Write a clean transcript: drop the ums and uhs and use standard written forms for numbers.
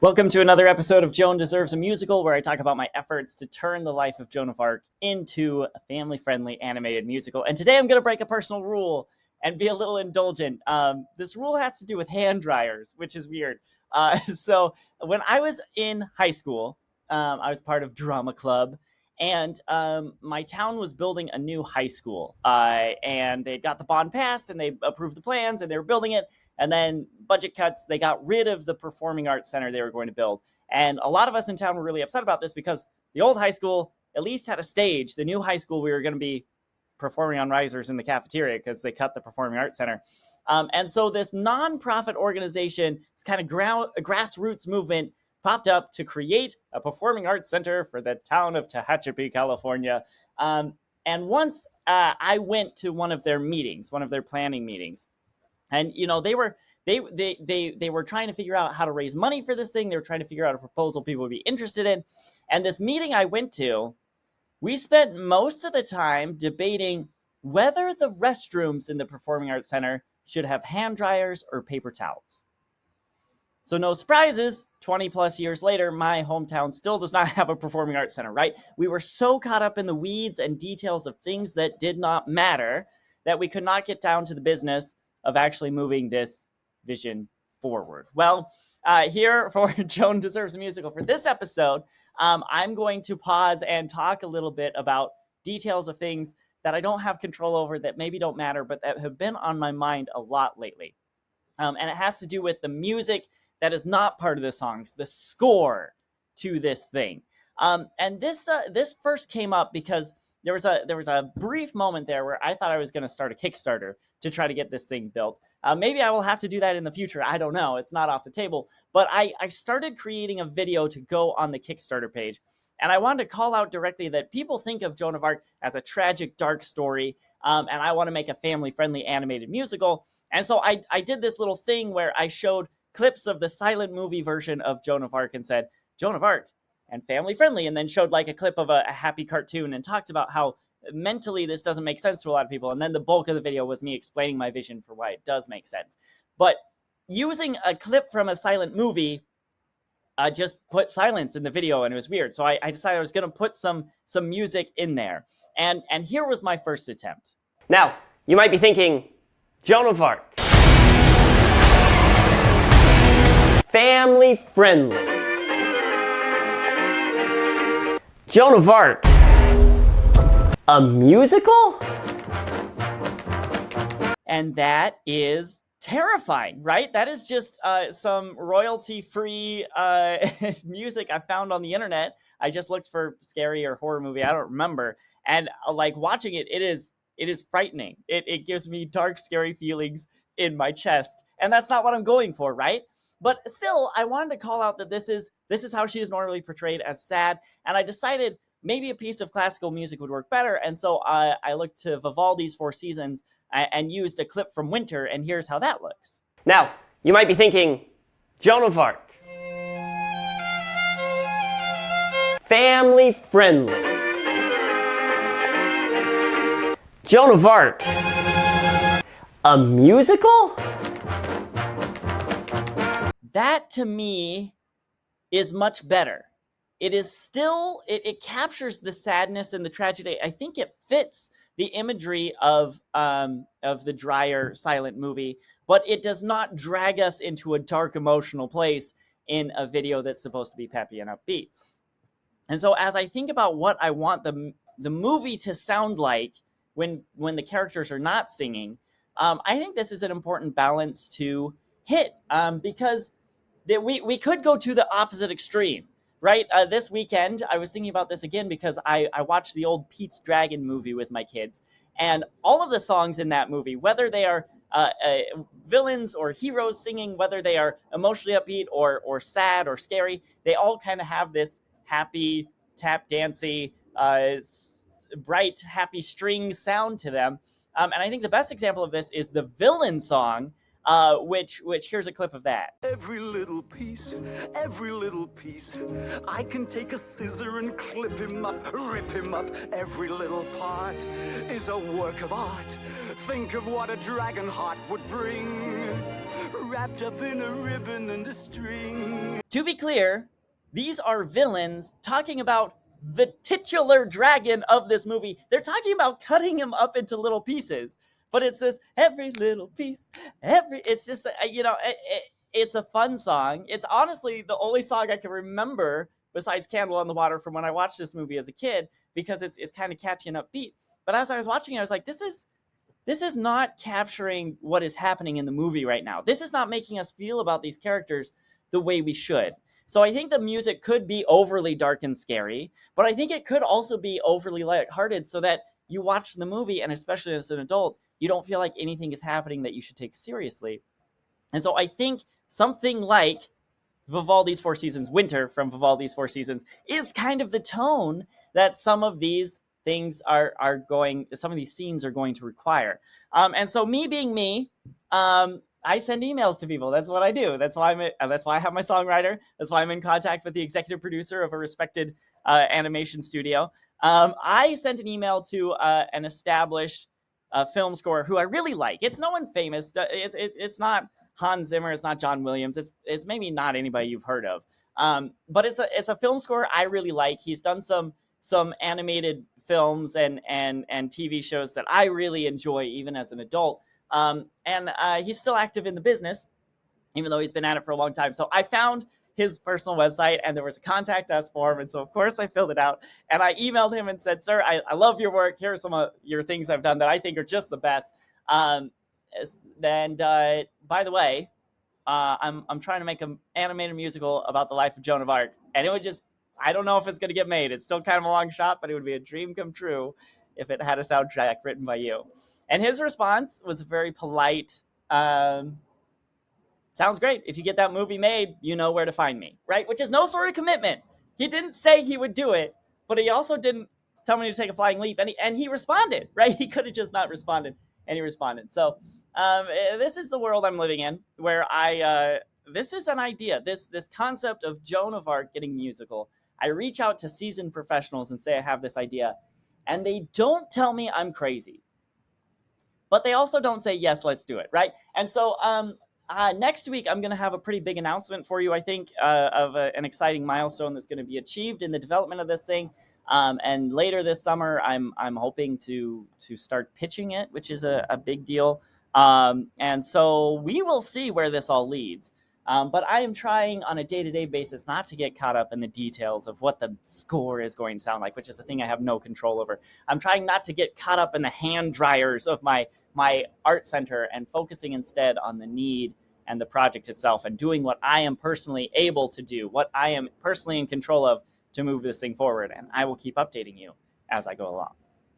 Welcome to another episode of Joan Deserves, a musical, where I talk about my efforts to turn the life of Joan of Arc into a family-friendly animated musical. And today I'm going to break a personal rule and be a little indulgent. This rule has to do with hand dryers, which is weird. So when I was in high school, I was part of drama club, and my town was building a new high school. And they got the bond passed, and they approved the plans, and they were building it. And then budget cuts, they got rid of the performing arts center they were going to build. And a lot of us in town were really upset about this because the old high school at least had a stage. The new high school, we were going to be performing on risers in the cafeteria because they cut the performing arts center. And so this nonprofit organization, this kind of grassroots movement, popped up to create a performing arts center for the town of Tehachapi, California. And once I went to one of their meetings, one of their planning meetings, and they were trying to figure out how to raise money for this thing. They were trying to figure out a proposal people would be interested in. And this meeting I went to, we spent most of the time debating whether the restrooms in the Performing Arts Center should have hand dryers or paper towels. So no surprises, 20 plus years later, my hometown still does not have a Performing Arts Center, right? We were so caught up in the weeds and details of things that did not matter that we could not get down to the business of actually moving this vision forward. Well, here for Joan Deserves a Musical, for this episode, I'm going to pause and talk a little bit about details of things that I don't have control over, that maybe don't matter, but that have been on my mind a lot lately. And it has to do with the music that is not part of the songs, the score to this thing. And this first came up because there was a brief moment there where I thought I was going to start a Kickstarter to try to get this thing built. Maybe I will have to do that in the future. I don't know. It's not off the table. But I started creating a video to go on the Kickstarter page. And I wanted to call out directly that people think of Joan of Arc as a tragic, dark story. And I want to make a family-friendly animated musical. And so I did this little thing where I showed clips of the silent movie version of Joan of Arc and said, Joan of Arc and family-friendly, and then showed like a clip of a happy cartoon and talked about how mentally this doesn't make sense to a lot of people. And then the bulk of the video was me explaining my vision for why it does make sense. But using a clip from a silent movie just put silence in the video, and it was weird. So I decided I was going to put some music in there. And here was my first attempt. Now, you might be thinking, Joan of Arc, family friendly. Joan of Arc, a musical? And that is terrifying, right? That is just some royalty-free music I found on the internet. I just looked for scary or horror movie. I don't remember. And like watching it, it is frightening. It gives me dark, scary feelings in my chest. And that's not what I'm going for, right? But still, I wanted to call out that this is how she is normally portrayed, as sad. And I decided maybe a piece of classical music would work better. And so I looked to Vivaldi's Four Seasons and used a clip from Winter. And here's how that looks. Now, you might be thinking, Joan of Arc, family friendly. Joan of Arc, a musical? That to me is much better. It is still, it captures the sadness and the tragedy. I think it fits the imagery of the drier silent movie, but it does not drag us into a dark emotional place in a video that's supposed to be peppy and upbeat. And so as I think about what I want the movie to sound like when the characters are not singing, I think this is an important balance to hit, because we could go to the opposite extreme, right? This weekend, I was thinking about this again because I watched the old Pete's Dragon movie with my kids, and all of the songs in that movie, whether they are villains or heroes singing, whether they are emotionally upbeat or sad or scary, they all kind of have this happy, tap dancey, bright, happy string sound to them. And I think the best example of this is the villain song, which here's a clip of that. Every little piece, I can take a scissor and clip him up, rip him up. Every little part is a work of art. Think of what a dragon heart would bring. wrapped up in a ribbon and a string. To be clear, these are villains talking about the titular dragon of this movie. They're talking about cutting him up into little pieces, but it says every little piece, it's just, it's a fun song. It's honestly the only song I can remember besides Candle on the Water from when I watched this movie as a kid, because it's kind of catchy and upbeat. But as I was watching it, I was like, this is not capturing what is happening in the movie right now. This is not making us feel about these characters the way we should. So I think the music could be overly dark and scary, but I think it could also be overly lighthearted so that you watch the movie, and especially as an adult, you don't feel like anything is happening that you should take seriously. And so I think something like Vivaldi's Four Seasons, Winter from Vivaldi's Four Seasons, is kind of the tone that some of these things some of these scenes are going to require. And so me being me, I send emails to people. That's what I do. That's why I have my songwriter. That's why I'm in contact with the executive producer of a respected animation studio. I sent an email to an established film scorer who I really like. It's no one famous. It's not Hans Zimmer. It's not John Williams. It's maybe not anybody you've heard of. But it's a film score I really like. He's done some animated films and TV shows that I really enjoy even as an adult. And he's still active in the business, even though he's been at it for a long time. So I found his personal website, and there was a contact us form. And so, of course, I filled it out. And I emailed him and said, sir, I love your work. Here are some of your things I've done that I think are just the best. By the way, I'm trying to make an animated musical about the life of Joan of Arc. And it would just, I don't know if it's going to get made. It's still kind of a long shot, but it would be a dream come true if it had a soundtrack written by you. And his response was very polite. Sounds great. If you get that movie made, you know where to find me, right? Which is no sort of commitment. He didn't say he would do it, but he also didn't tell me to take a flying leap. And he responded, right? He could have just not responded, and he responded. So this is the world I'm living in, where this is an idea, this concept of Joan of Arc getting musical. I reach out to seasoned professionals and say I have this idea, and they don't tell me I'm crazy. But they also don't say, yes, let's do it, right? And so next week, I'm going to have a pretty big announcement for you, I think, of an exciting milestone that's going to be achieved in the development of this thing. And later this summer, I'm hoping to start pitching it, which is a big deal. And so we will see where this all leads. But I am trying on a day-to-day basis not to get caught up in the details of what the score is going to sound like, which is a thing I have no control over. I'm trying not to get caught up in the hand dryers of my art center and focusing instead on the need and the project itself and doing what I am personally able to do, what I am personally in control of to move this thing forward. And I will keep updating you as I go along.